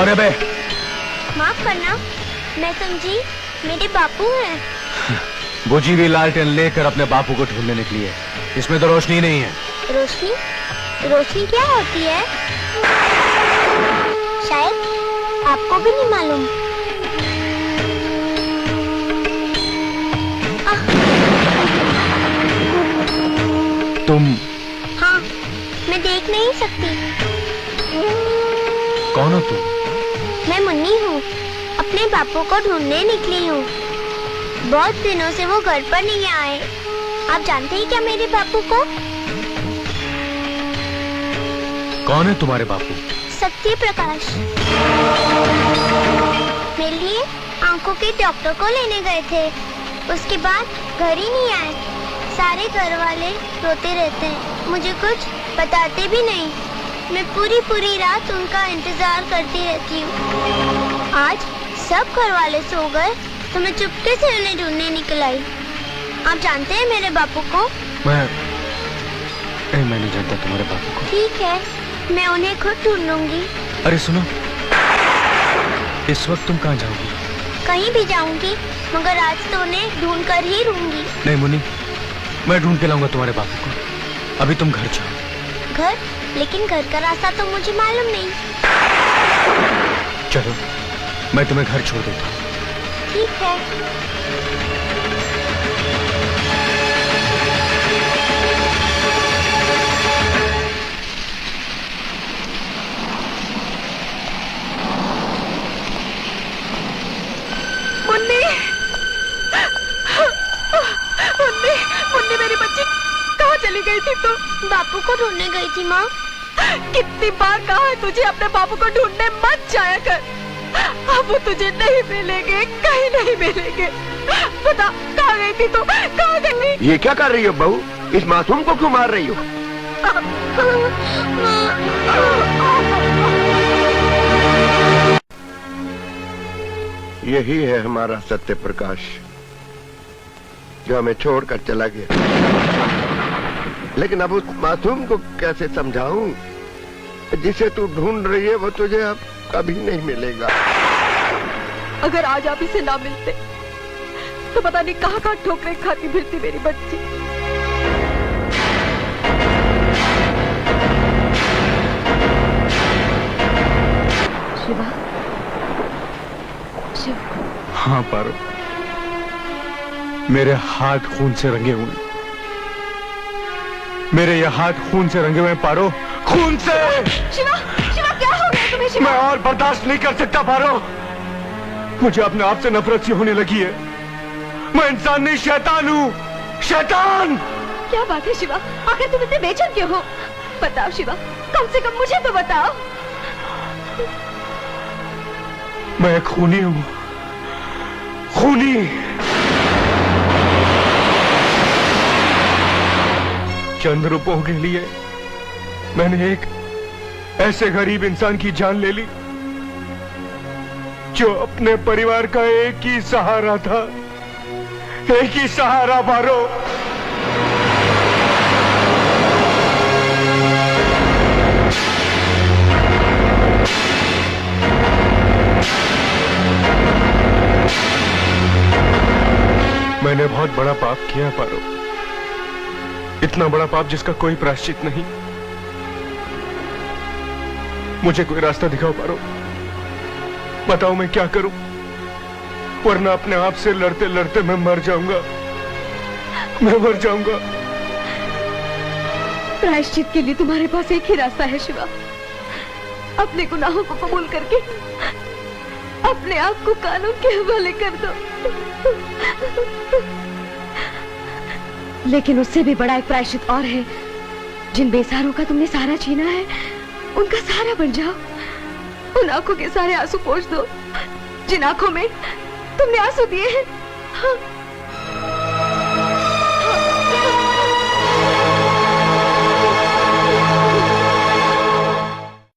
कौन है बे? माफ करना, मैं समझी मेरे बापू हैं। बुझी हुई लालटेन लेकर अपने बापू को ढूंढने निकली है। इसमें तो रोशनी नहीं है। रोशनी? रोशनी क्या होती है? शायद आपको भी नहीं मालूम। तुम? हाँ, मैं देख नहीं सकती। कौन हो तुम? मैं मुन्नी हूँ, अपने बापू को ढूंढने निकली हूँ। बहुत दिनों से वो घर पर नहीं आए। आप जानते हैं क्या मेरे बापू को? कौन है तुम्हारे बापू? सत्य प्रकाश। मेरे लिए आंखों के डॉक्टर को लेने गए थे। उसके बाद घर ही नहीं आए। सारे घर वाले रोते रहते हैं, मुझे कुछ बताते भी नहीं। मैं पूरी रात उनका इंतजार करती रहती हूँ। आज सब घर वाले सो गए तो मैं चुपके से उन्हें ढूंढने निकल आई। आप जानते हैं मेरे बापू को? मैं नहीं जानता तुम्हारे बापू को। ठीक है, मैं उन्हें खुद ढूंढूंगी। अरे सुनो, इस वक्त तुम कहाँ जाओगी? कहीं भी जाऊंगी, मगर आज तो उन्हें ढूंढ कर ही रहूंगी। नहीं मुन्नी, मैं ढूंढ के लाऊंगा तुम्हारे बापू को। अभी तुम घर जाओ। घर? लेकिन घर का रास्ता तो मुझे मालूम नहीं। चलो, मैं तुम्हें घर छोड़ देता हूँ। ठीक है। मुन्नी, मुन्नी, मुन्नी मेरी बच्ची, कहाँ चली गई थी तू? बापू को ढूंढने गई थी माँ। कितनी बार कहा है तुझे अपने बापू को ढूंढने मत जाया कर। अब वो तुझे नहीं मिलेंगे, कहीं नहीं मिलेंगे। बता, कहाँ गई थी तू? कहाँ गई? ये क्या कर रही हो बहू? इस मासूम को क्यों मार रही हो? यही है हमारा सत्य प्रकाश, जो हमें छोड़कर चला गया। लेकिन अब उस मासूम को कैसे समझाऊं? जिसे तू ढूंढ रही है वो तुझे अब कभी नहीं मिलेगा। अगर आज आप इसे ना मिलते तो पता नहीं कहाँ ठोकरें खाती फिरती मेरी बच्ची। शिवा, शिवा। हाँ पारो, मेरे हाथ खून से रंगे हुए। मेरे ये हाथ खून से रंगे हुए पारो, खून से। शिवा, शिवा क्या हो गया तुम्हें? शिवा, मैं और बर्दाश्त नहीं कर सकता पारो। मुझे अपने आप से नफरत सी होने लगी है। मैं इंसान नहीं, शैतान हूँ, शैतान। क्या बात है शिवा? आखिर तुम इतने बेचैन क्यों हो? बताओ शिवा, कम से कम मुझे तो बताओ। मैं खूनी हूँ, खूनी। चंद रुपयों के लिए मैंने एक ऐसे गरीब इंसान की जान ले ली जो अपने परिवार का एक ही सहारा था, एक ही सहारा पारो। मैंने बहुत बड़ा पाप किया पारो, इतना बड़ा पाप जिसका कोई प्रायश्चित नहीं। मुझे कोई रास्ता दिखाओ पारो, बताओ मैं क्या करूं, वरना अपने आप से लड़ते लड़ते मैं मर जाऊंगा, मैं मर जाऊंगा। प्रायश्चित के लिए तुम्हारे पास एक ही रास्ता है शिवा। अपने गुनाहों को कबूल करके अपने आप को कानून के हवाले कर दो। लेकिन उससे भी बड़ा एक प्रायश्चित और है। जिन बेसहारों का तुमने सहारा छीना है, उनका सहारा बन जाओ। उन आंखों के सारे आंसू पोंछ दो जिन आंखों में तुमने आंसू दिए हैं। हाँ।